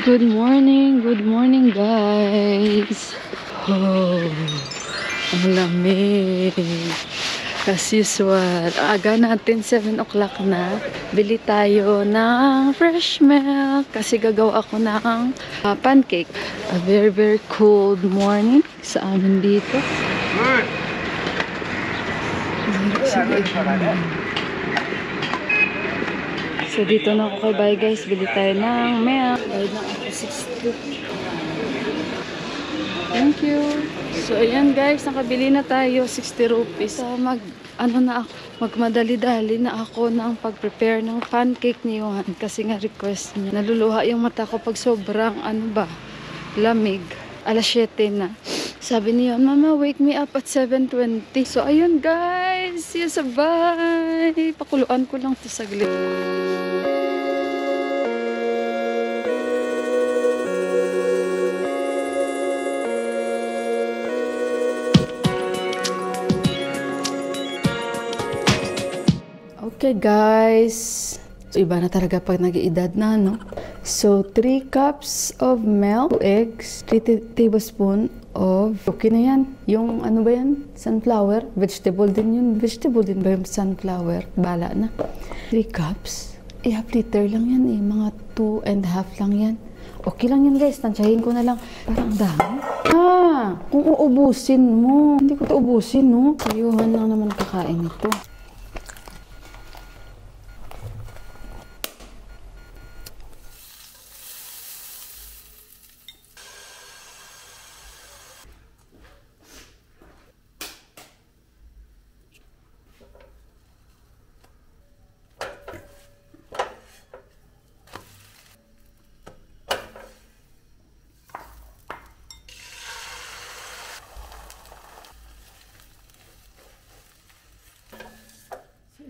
Good morning guys. Oh, ang lamig. As usual, aga natin 7 o'clock na. Bili tayo ng fresh milk kasi gagawa ako ng pancake. A very cold morning sa amin dito. So dito na ako kay Bye guys, bili tayo ng milk. Bayad na ako 60. Thank you. So ayan guys, nakabili na tayo 60 rupees. So magmadali-dali na ako ng pag-prepare ng pancake ni Johan kasi nga request niya. Naluluha yung mata ko pag sobrang lamig. Alas 7 na. Sabi niya, Mama, wake me up at 7:20. So ayun guys, see you sa bye. Pakuluan ko lang to saglit. Okay guys, so iba na talaga pag nag-iedad na, no? So 3 cups of milk, 2 eggs, 3 tablespoon of, okay na yan. Yung ano ba yan? Sunflower, vegetable din yun. Vegetable din ba yung sunflower? Bala na. 3 cups, half liter lang yan eh. Mga 2.5 lang yan. Okay lang yan guys, tansyahin ko na lang. Parang dami. Kung uubusin mo. Hindi ko ito ubusin, no? Sayuhan lang naman kakain ito.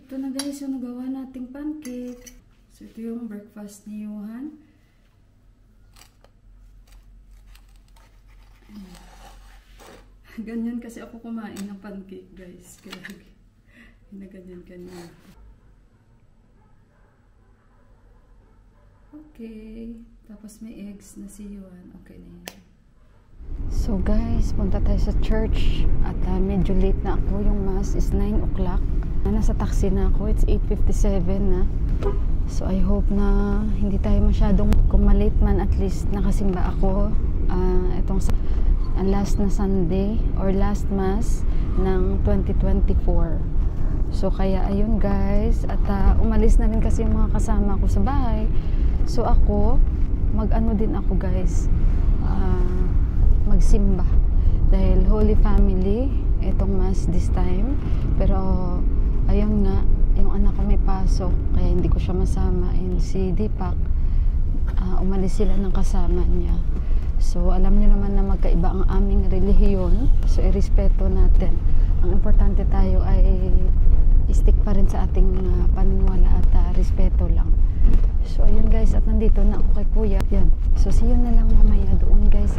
Ito na guys yung nagawa nating pancake. So ito yung breakfast ni Johan. Ganyan kasi ako kumain ng pancake guys. Kaya ganyan. Okay. Tapos may eggs na si Johan. Okay na yan. So guys, punta tayo sa church. At medyo late na ako. Yung mass is 9 o'clock. Nasa taxi na ako. It's 8:57 na. So I hope na hindi tayo masyadong, kung malate man at least nakasimba ako itong last na Sunday or last mass ng 2024. So kaya ayun guys, at umalis na rin kasi yung mga kasama ko sa bahay. So ako, mag-ano din ako guys, magsimba. Dahil Holy Family itong mass this time. Pero ayun nga, yung anak ko may pasok, kaya hindi ko siya masama. And si Deepak, umalis sila ng kasama niya. So alam niyo naman na magkaiba ang aming relihiyon. So irespeto natin. Ang importante tayo ay stick pa rin sa ating paniniwala at respeto lang. So ayun guys, at nandito na ako kay Kuya. Yan. So see you na lang mamaya doon guys.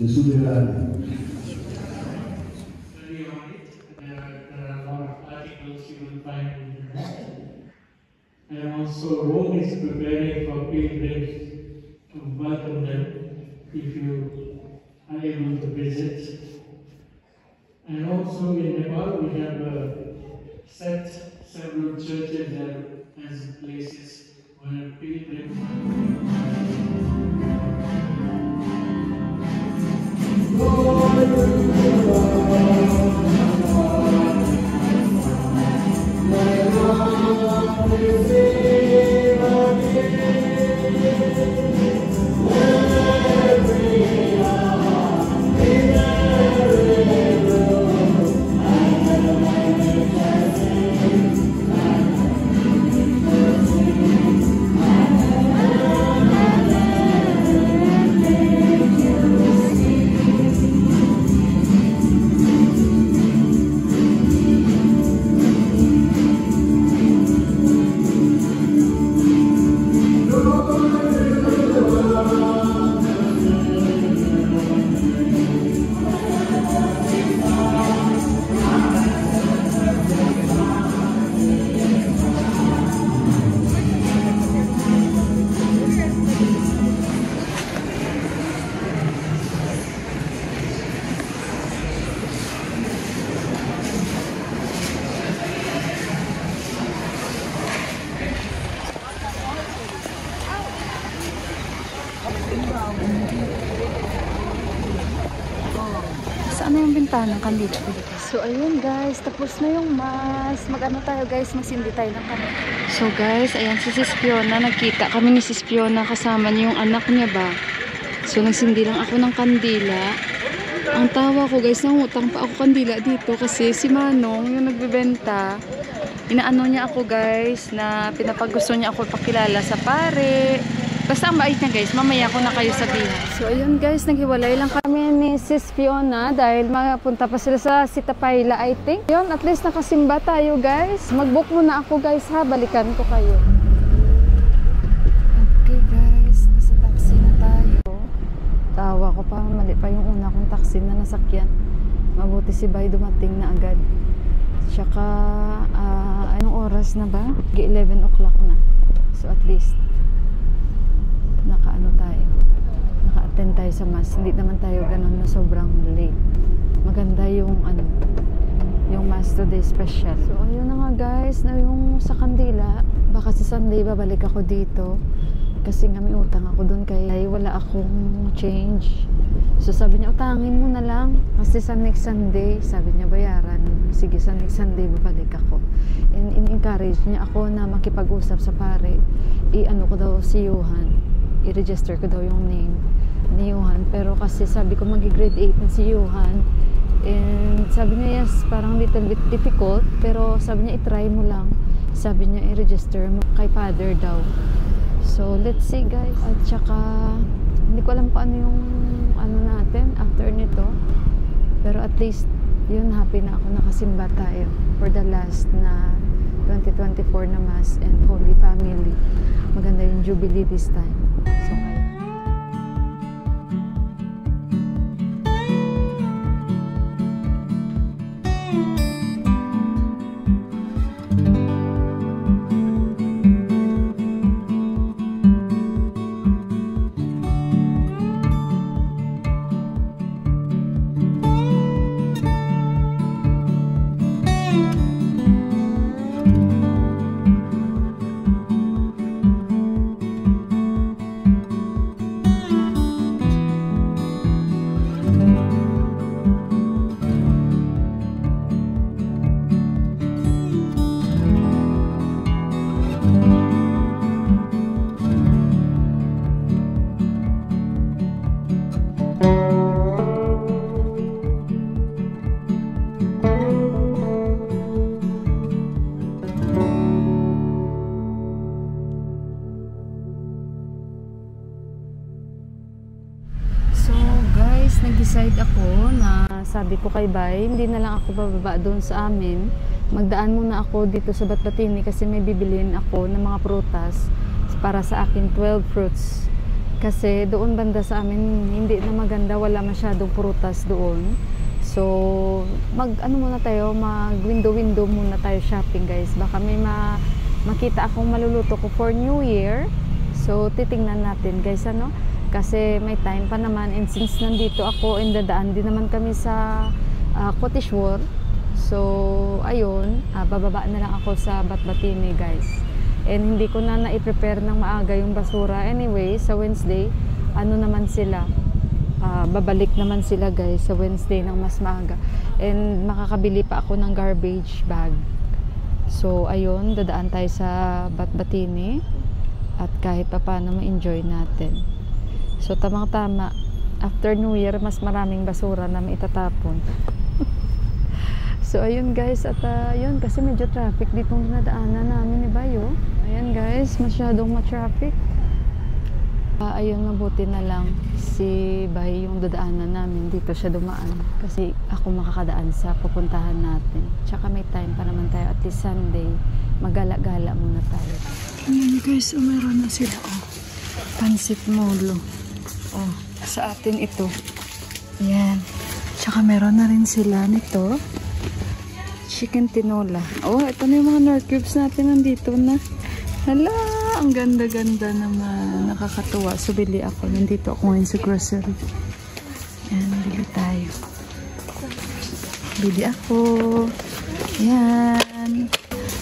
Gesù dell'anima. And also Rome is preparing for pilgrims to welcome them if you are able to visit. And also in Nepal, we have set several churches there as places where pilgrims. Saan na yung bintana? Kandila. So, ayun guys. Tapos na yung mass. Mag-ano tayo guys? Magsindi tayo ng kami. So guys, ayan si Sis Fiona. Nagkita kami ni Sis Fiona. Kasama niya yung anak niya ba? So, nagsindi lang ako ng kandila. Ang tawa ko guys, nangutang pa ako kandila dito. Kasi si Manong, yung nagbibenta, inaano niya ako guys, na pinapagusto niya ako pakilala sa pare. Basta ang bait niya guys, mamaya ko na kayo sabihin. So ayun guys, naghiwalay lang kami ni Sis Fiona dahil mapunta pa sila sa Sitapayla I think. Yun, at least nakasimba tayo guys. Mag-book muna ako guys ha, balikan ko kayo. Okay guys, nasa taxi na tayo. Tawa ko pa, mali pa yung una kong taxi na nasakyan. Mabuti si Bay dumating na agad. Tsaka, anong oras na ba? 11 o'clock na. So at least naka-ano tayo, naka-attend tayo sa mass. Hindi naman tayo ganun na sobrang late. Maganda yung ano, yung mass today special. So ayun na nga guys, na yung sa Kandila, baka sa Sunday babalik ako dito kasi nga may utang ako dun kaya wala akong change. So sabi niya, utangin mo na lang kasi sa next Sunday, sabi niya bayaran. Sige, sa next Sunday babalik ako. And in-encourage niya ako na makipag-usap sa pare. I-ano ko daw si Johan, i-register ko daw yung name ni Johan. Pero kasi sabi ko magi-grade 8 na si Johan. And sabi niya, yes, parang little bit difficult. Pero sabi niya, i-try mo lang. Sabi niya, i-register mo kay father daw. So, let's see guys. At saka, hindi ko alam kung ano yung ano natin after nito. Pero at least, yun, happy na ako nakasimba tayo for the last na 2024 na Mass and Holy Family. Maganda yung Jubilee this time. So, nag-decide ako na sabi ko kay Bay, hindi na lang ako bababa doon sa amin. Magdaan muna ako dito sa Batbatini kasi may bibilin ako ng mga prutas para sa akin 12 fruits. Kasi doon banda sa amin hindi na maganda, wala masyadong prutas doon. So, mag-ano muna tayo, mag-window-window muna tayo shopping guys. Baka may makita akong maluluto ko for New Year. So, titingnan natin guys, ano? Kasi may time pa naman, and since nandito ako and dadaan din naman kami sa cottage war. So, ayun, bababa na lang ako sa Batbatini, guys. And hindi ko na na-prepare ng maaga yung basura. Anyway, sa Wednesday, ano naman sila, babalik naman sila, guys, sa Wednesday ng mas maaga. And makakabili pa ako ng garbage bag. So, ayun, dadaan tayo sa Batbatini. At kahit pa paano ma-enjoy natin. So, tamang-tama, after New Year, mas maraming basura na maitatapon. So, ayun guys, at yun, kasi medyo traffic ditong dinadaanan namin ni Bayo. Ayan guys, masyadong ma-traffic. Ayun, mabuti na lang si Bayo yung dadaanan namin. Dito siya dumaan. Kasi ako makakadaan sa pupuntahan natin. Tsaka may time pa naman tayo. At least Sunday, magala-gala muna tayo. Ayan guys, meron na sila. Pansit molo. Sa atin ito. Ayan. Tsaka meron na rin sila nito. Chicken tinola. Ito na yung mga nor cubes natin nandito na. Hala, ang ganda-ganda naman. Nakakatuwa. So, bili ako. Nandito ako ngayon sa grocery. Ayan, bili tayo. Bili ako. Ayan.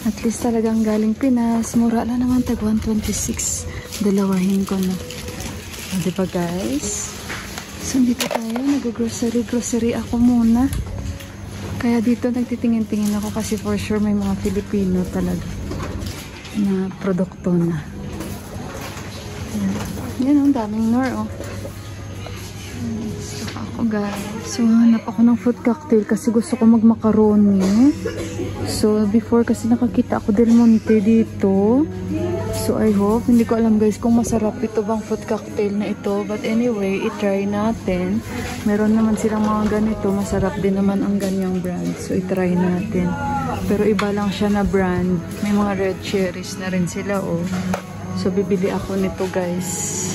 At least talagang galing Pinas. Mura lang naman, tag 126. Dalawahin ko na. Diba guys? So, dito tayo. Nag-grocery ako muna. Kaya dito nagtitingin-tingin ako kasi for sure may mga Filipino talaga na produkto na. Yan, ang daming nor, Saka ako guys. So, hanap ako ng fruit cocktail kasi gusto ko mag-macaroni. So, before kasi nakakita ako Del Monte dito. So, I hope. Hindi ko alam guys kung masarap ito bang fruit cocktail na ito. But anyway, i-try natin. Meron naman silang mga ganito. Masarap din naman ang ganyang brand. So, i-try natin. Pero iba lang siya na brand. May mga red cherries na rin sila, So, bibili ako nito guys.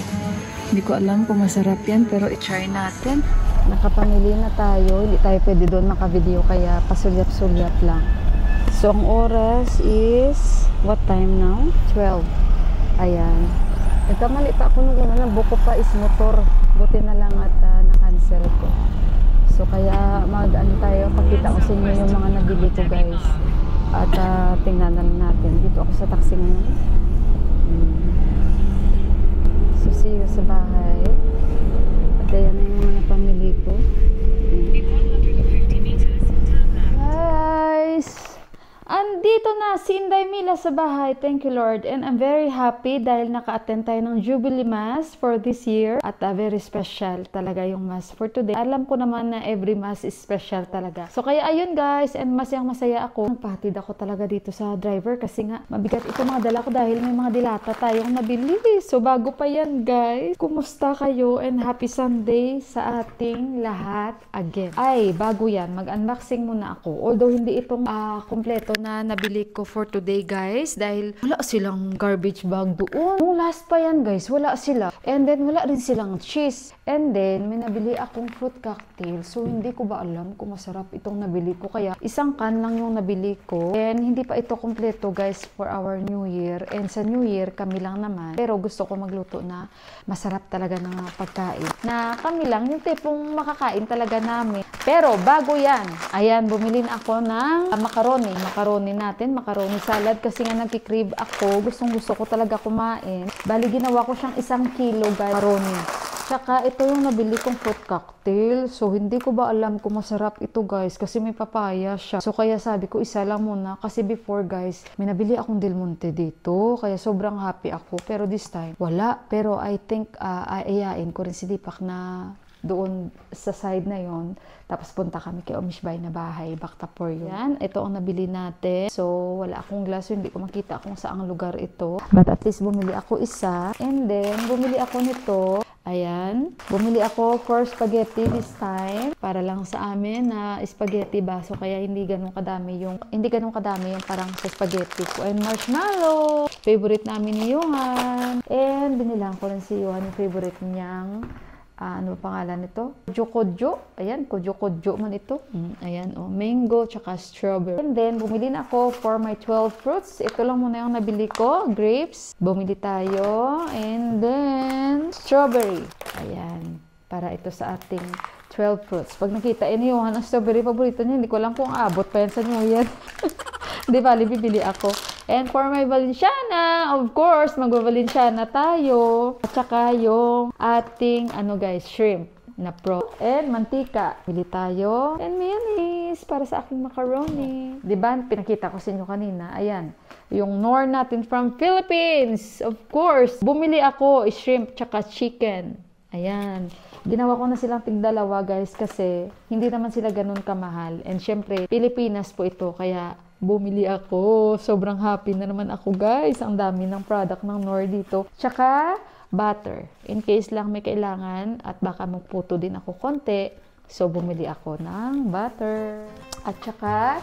Hindi ko alam kung masarap yan. Pero i-try natin. Nakapamili na tayo. Hindi tayo pwede doon makavideo. Kaya pasulyap-sulyap lang. So, ang oras is, what time now? 12. Ayan. Nagkamali pa ako nung una, buko pa is motor. Buti na lang at na-cancel ko. So, kaya mag-ano tayo, pakita ko sa inyo yung mga nabili ko guys. At tingnan natin. Dito ako sa taxi ngayon. So, see you sa bahay. At ayan na yung mga pamili ko. Guys! Andito na si Inday Mila sa bahay. Thank you Lord. And I'm very happy dahil naka-attend tayo ng Jubilee Mass for this year. At very special talaga yung Mass for today. Alam ko naman na every Mass is special talaga. So kaya ayun guys, and masayang-masaya ako. Nagpatid ako talaga dito sa driver kasi nga mabigat ito mga dala ko dahil may mga dilata tayong nabili. So bago pa yan guys, kumusta kayo and happy Sunday sa ating lahat again. Ay, bago yan, mag-unboxing muna ako. Although hindi itong kompleto na nabili ko for today guys dahil wala silang garbage bag doon. Nung last pa yan guys, wala sila. And then wala rin silang cheese. And then may nabili akong fruit cocktail. So hindi ko ba alam kung masarap itong nabili ko. Kaya isang can lang yung nabili ko. And hindi pa ito kompleto guys for our New Year. And sa New Year kami lang naman. Pero gusto ko magluto na masarap talaga ng pagkain. Na kami lang yung tipong makakain talaga namin. Pero bago yan, ayan, bumili na ako ng macaroni. Macaroni natin, macaroni salad kasi nga nagkikrib ako. Gustong-gusto ko talaga kumain. Bali, ginawa ko siyang 1 kilo guys, macaroni. Tsaka ito yung nabili kong fruit cocktail. So, hindi ko ba alam kung masarap ito guys kasi may papaya siya. So, kaya sabi ko isa lang muna kasi before guys, may nabili akong Del Monte dito. Kaya sobrang happy ako. Pero this time, wala. Pero I think, ayain ko rin si Deepak na doon sa side na yon. Tapos punta kami kay Omishbay na bahay, Bactapor yun. Yan, ito ang nabili natin. So, wala akong glass, hindi ko makita kung saang lugar ito. But at least bumili ako isa. And then, bumili ako nito. Ayan, bumili ako for spaghetti this time. Para lang sa amin na spaghetti baso. Kaya hindi ganun kadami yung parang sa spaghetti ko. And marshmallow. Favorite namin ni Johan. And binilang ko rin si Johan yung favorite niyang ano pangalan nito? Kodjo. Ayan, kodjo man ito. Ayan, mango, tsaka strawberry. And then, bumili na ako for my 12 fruits. Ito lang muna yung nabili ko. Grapes. Bumili tayo. And then, strawberry. Ayan, para ito sa ating 12 fruits. Pag nakita ni Johan ang strawberry, paborito niya, hindi ko lang kung abot pa yan sa New Year. Di bali, bibili ako. And for my Valenciana, of course, mag-Valenciana tayo. At saka yung ating, guys, shrimp na pro. And mantika. Bili tayo. And mayonnaise para sa aking macaroni. Diba? Pinakita ko sa inyo kanina. Ayan. Yung Knorr natin from Philippines. Of course. Bumili ako shrimp tsaka chicken. Ayan. Ginawa ko na silang tig-dalawa, guys, kasi hindi naman sila ganun kamahal. And syempre, Pilipinas po ito. Kaya bumili ako. Sobrang happy na naman ako, guys. Ang dami ng product ng Knorr dito. Tsaka butter. In case lang may kailangan at baka magputo din ako konti. So, bumili ako ng butter. At tsaka,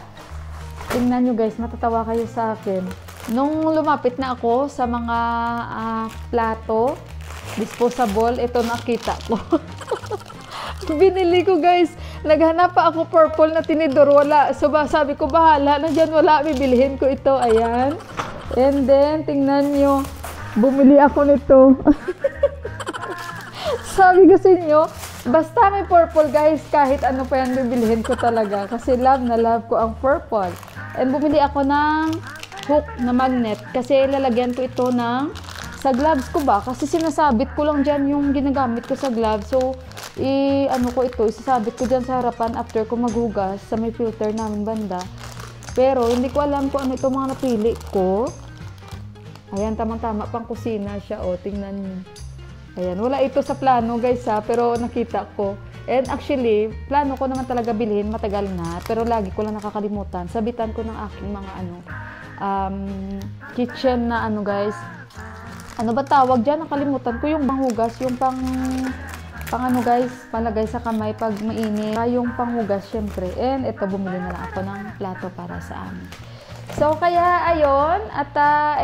tingnan nyo, guys, matatawa kayo sa akin. Nung lumapit na ako sa mga plato, disposable, ito nakita ko. Binili ko, guys. Naghanap pa ako purple na tinidor. Wala. So, sabi ko, bahala. Nandyan wala. Bibilihin ko ito. Ayan. And then, tingnan nyo. Bumili ako nito. Sabi ko sa inyo, basta may purple, guys, kahit ano pa yan, bibilihin ko talaga. Kasi love na love ko ang purple. And bumili ako ng hook na magnet. Kasi lalagyan ko ito sa gloves ko ba? Kasi sinasabit ko lang dyan yung ginagamit ko sa gloves. So, isasabit ko dyan sa harapan after ko maghugas sa may filter namin banda. Pero, hindi ko alam kung ano itong mga napili ko. Ayan, tamang-tama pang kusina siya. O, tingnan niyo. Ayan, wala ito sa plano, guys, ha. Pero, nakita ko. And actually, plano ko naman talaga bilhin. Matagal na. Pero, lagi ko lang nakakalimutan. Sabitan ko ng aking mga, kitchen na, guys. Ano ba tawag dyan? Nakalimutan ko yung panghugas. Yung guys, palagay sa kamay pag mainit. Yung panghugas, syempre. And ito, bumili na lang ako ng plato para sa amin. So, kaya, ayun. At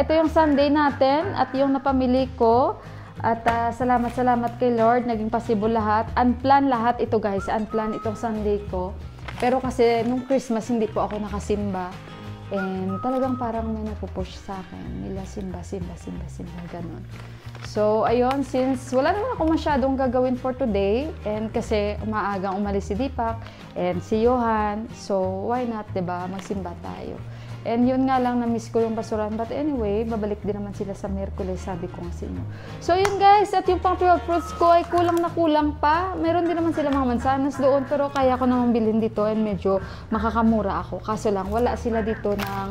ito yung Sunday natin. At yung napamili ko. At salamat kay Lord. Naging possible lahat. Unplanned lahat ito, guys. Unplanned itong Sunday ko. Pero kasi, nung Christmas, hindi po ako nakasimba. And talagang parang may napupush sa akin. Nila simba, ganun. So, ayun, since wala naman ako masyadong gagawin for today, and kasi umaagang umalis si Deepak, and si Johan, so why not, diba, magsimba tayo. And yun nga lang, na-miss ko yung basuran. But anyway, babalik din naman sila sa Miyerkules, sabi ko nga sa inyo. So yun, guys, at yung pang 12 fruits ko ay kulang na kulang pa. Meron din naman sila mga mansanas doon, pero kaya ko namang bilhin dito and medyo makakamura ako. Kaso lang, wala sila dito ng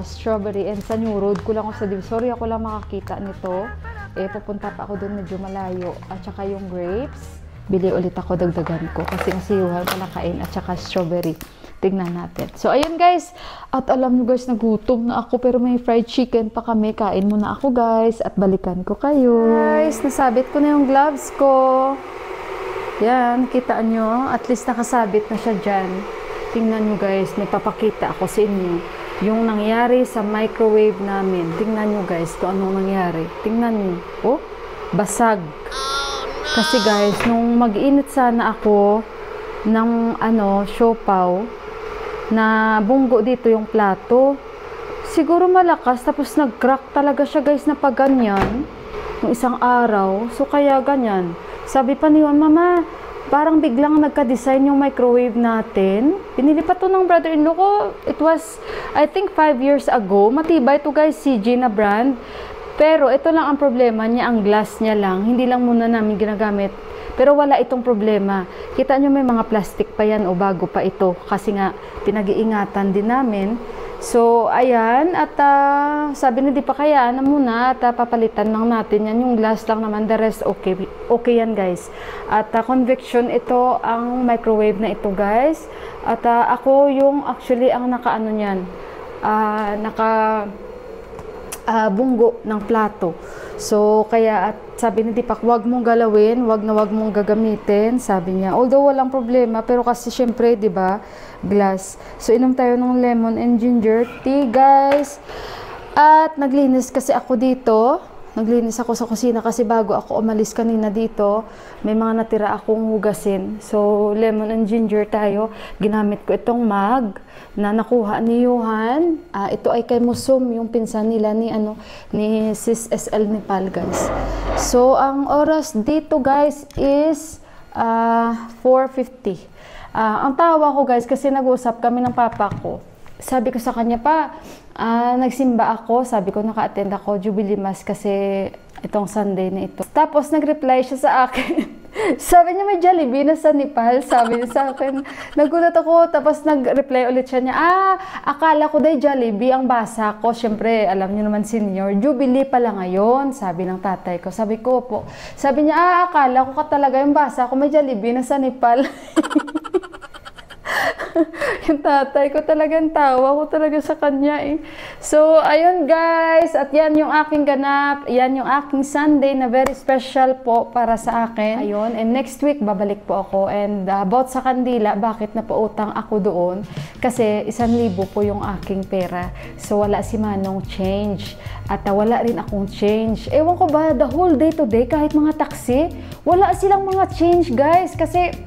strawberry, and sa New Road ko lang ako sa Divisoria ako lang makakita nito. Pupunta pa ako doon, medyo malayo. At saka yung grapes, bili ulit ako, dagdagan ko. Kasi Johan palakain at saka strawberry. Tingnan natin. So, ayun, guys. At alam nyo, guys, nagutom na ako. Pero may fried chicken pa kami. Kain muna ako, guys. At balikan ko kayo. Guys, nasabit ko na yung gloves ko. Yan, kita nyo. At least nakasabit na siya dyan. Tingnan nyo, guys. May papakita ako sa inyo. Yung nangyari sa microwave namin. Tingnan nyo, guys, kung anong nangyari. Tingnan nyo. Oh, basag. Kasi, guys, nung mag-init sana ako ng, siopaw, na bunggo dito yung plato. Siguro malakas, tapos nag-crack talaga siya, guys, na pag ganyan. Yung isang araw. So, kaya ganyan. Sabi pa niyon, Mama, parang biglang nagka-design yung microwave natin. Pinili pa to ng brother-in-law ko. It was, I think, 5 years ago. Matibay to, guys, CG na brand. Pero, ito lang ang problema niya, ang glass niya lang. Hindi lang muna namin ginagamit. Pero wala itong problema. Kita nyo may mga plastic pa yan o bago pa ito. Kasi nga, pinag-iingatan din namin. So, ayan. At sabi na di pa kaya na muna at papalitan lang natin yan. Yung glass lang naman. The rest, okay. Okay yan, guys. At convection, ito ang microwave na ito, guys. At ako yung actually ang naka-ano yan. Bunggo ng plato. So, kaya at sabi ni Deepak, wag mong galawin, wag mong gagamitin, sabi niya. Although walang problema, pero kasi syempre, 'di ba, glass. So, inom tayo ng lemon and ginger tea, guys. At naglinis kasi ako dito. Naglinis ako sa kusina kasi bago ako umalis kanina dito, may mga natira akong hugasin. So, lemon and ginger tayo. Ginamit ko itong mug na nakuha ni Johan. Ito ay kay Musum, yung pinsan nila ni Sis SL Nepal, guys. So, ang oras dito, guys, is 4:50. Ang tawa ko guys, kasi nag-uusap kami ng papa ko. Sabi ko sa kanya pa, nagsimba ako. Sabi ko, naka-attend ako Jubilee Mass kasi itong Sunday na ito. Tapos nag-reply siya sa akin. Sabi niya, may Jollibee na sa Nepal. Sabi niya sa akin. Nagulat ako. Tapos nag-reply ulit siya niya, akala ko dahil Jollibee ang basa ko. Siyempre, alam niyo naman senior, Jubilee pala ngayon. Sabi ng tatay ko. Sabi ko po. Sabi niya, akala ko ka talaga yung basa ko. May Jollibee na sa Nepal. Yung tatay ko talagang tawa ko talaga sa kanya eh. So, ayun guys. At yan yung aking ganap. Yan yung aking Sunday na very special po para sa akin. Ayun. And next week, babalik po ako. And about sa kandila, bakit napautang ako doon? Kasi 1,000 po yung aking pera. So, wala si Manong change. At wala rin akong change. Ewan ko ba, the whole day today, kahit mga taxi, wala silang mga change guys. Kasi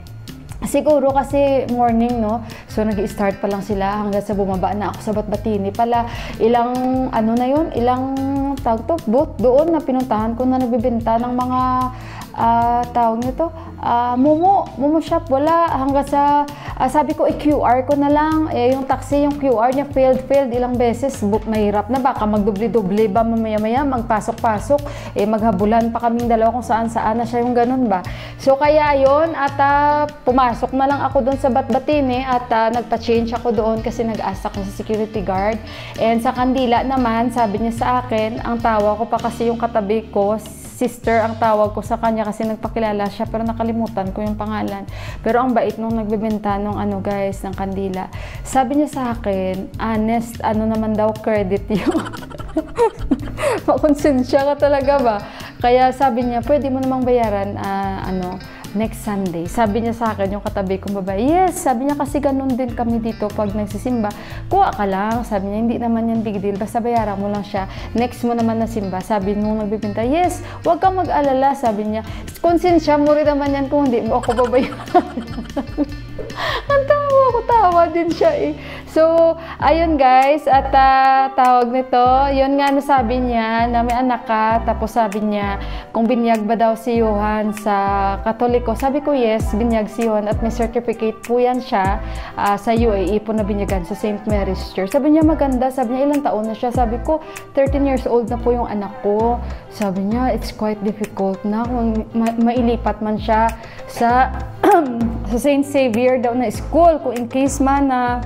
siguro kasi morning, no? So, nag-i-start pa lang sila hanggang sa bumaba na ako sa Batbatini. Pala, ilang, ano na yun? Ilang, tawag to, booth doon na pinuntahan ko na nagbibenta ng mga, tawag nito, Momo shop. Wala. Hanggang sa, sabi ko, QR ko na lang. Yung taxi, yung QR niya, failed ilang beses. Mahirap na, baka magdubli-dubli ba mamaya-maya, magpasok-pasok. Maghabulan pa kaming dalawa kung saan-saan na siya yung ganun ba. So, kaya yun, at pumasok na lang ako doon sa Batbatini at nagpa-change ako doon kasi nag-ask ako sa security guard. And sa kandila naman, sabi niya sa akin, ang tawa ko pa kasi yung katabi ko, sister ang tawag ko sa kanya kasi nagpakilala siya pero nakalimutan ko yung pangalan. Pero ang bait nung nagbebenta nung ano guys, ng kandila. Sabi niya sa akin, honest, ano naman daw credit yun. Makonsensya ka talaga ba? Kaya sabi niya, pwede mo namang bayaran next Sunday. Sabi niya sa akin, yung katabi kong babae, yes, sabi niya kasi ganun din kami dito pag nagsisimba. Kuha ka lang, sabi niya, hindi naman yan big deal, basta bayaran mo lang siya. Next mo naman na simba, sabi nung nagbibinta, yes, huwag kang mag-alala, sabi niya, konsensya mo rin naman yan kung hindi mo ako babayaran. Ang tawa din siya eh. So, ayun guys, at tawag nito, yun nga nasabi niya na may anak ka, tapos sabi niya, kung binyag ba daw si Johan sa Katoliko, sabi ko yes, binyag si Johan at may certificate po yan siya sa UAE po na binyagan sa St. Mary's Church. Sabi niya maganda, sabi niya ilang taon na siya, sabi ko 13 years old na po yung anak ko. Sabi niya, it's quite difficult na kung mailipat man siya sa St. Xavier daw na school, kung in case man na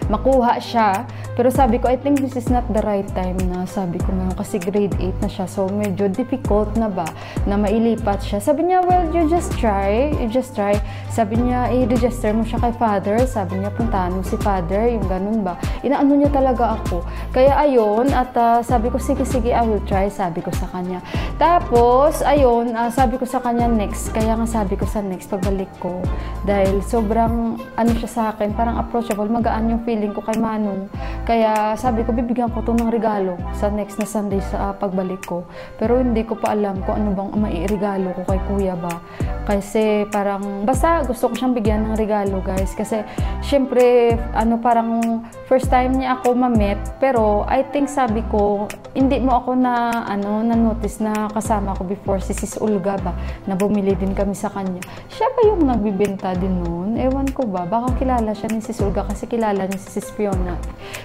makuha siya. Pero sabi ko, I think this is not the right time na, sabi ko ngayon kasi grade 8 na siya, so medyo difficult na ba na mailipat siya. Sabi niya, well, you just try. Sabi niya, i-register mo siya kay father. Sabi niya, puntahan mo si father, yung ganun ba. Inaano niya talaga ako. Kaya ayun, at sabi ko, sige, I will try, sabi ko sa kanya. Tapos, ayun, sabi ko sa kanya next. Kaya nga sabi ko sa next, pagbalik ko. Dahil sobrang, siya sa akin, parang approachable, magaan yung feeling ko kay Manong. Kaya sabi ko, bibigyan ko to ng regalo sa next na Sunday sa pagbalik ko. Pero hindi ko pa alam kung ano bang mairegalo ko kay kuya ba. Kasi parang, basta gusto ko siyang bigyan ng regalo guys. Kasi syempre, parang first time niya ako ma-meet. Pero I think sabi ko, hindi mo ako na-notice na kasama ko before si Sis Olga ba, na bumili din kami sa kanya. Siya ba yung nagbibenta din noon? Ewan ko ba, baka kilala siya ni Sis Olga kasi kilala niya si Sis Fiona.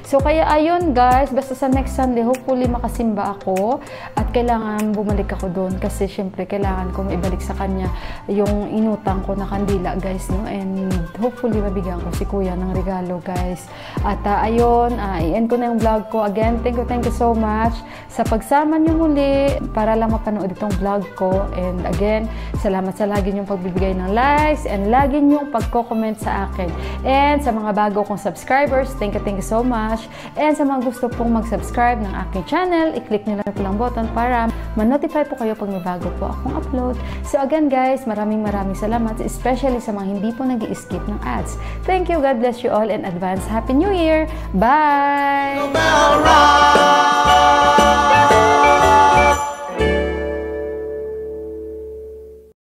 So, kaya ayun guys, basta sa next Sunday, hopefully makasimba ako at kailangan bumalik ako doon kasi syempre kailangan ko maibalik sa kanya yung inutang ko na kandila guys, no? And hopefully mabigyan ko si kuya ng regalo guys. At ayun, i-end ko na yung vlog ko. Again, thank you so much sa pagsama niyo muli para lang mapanood itong vlog ko. And again, salamat sa lagi niyong pagbibigay ng likes and lagi niyong pagko-comment sa akin. And sa mga bago kong subscribers, thank you so much. And sa mga gusto pong mag-subscribe ng aking channel, i-click nyo lang po lang button para ma-notify po kayo pag may bago po akong upload. So again guys, maraming salamat, especially sa mga hindi po nag-i-skip ng ads. Thank you, God bless you all, and advance Happy New Year! Bye!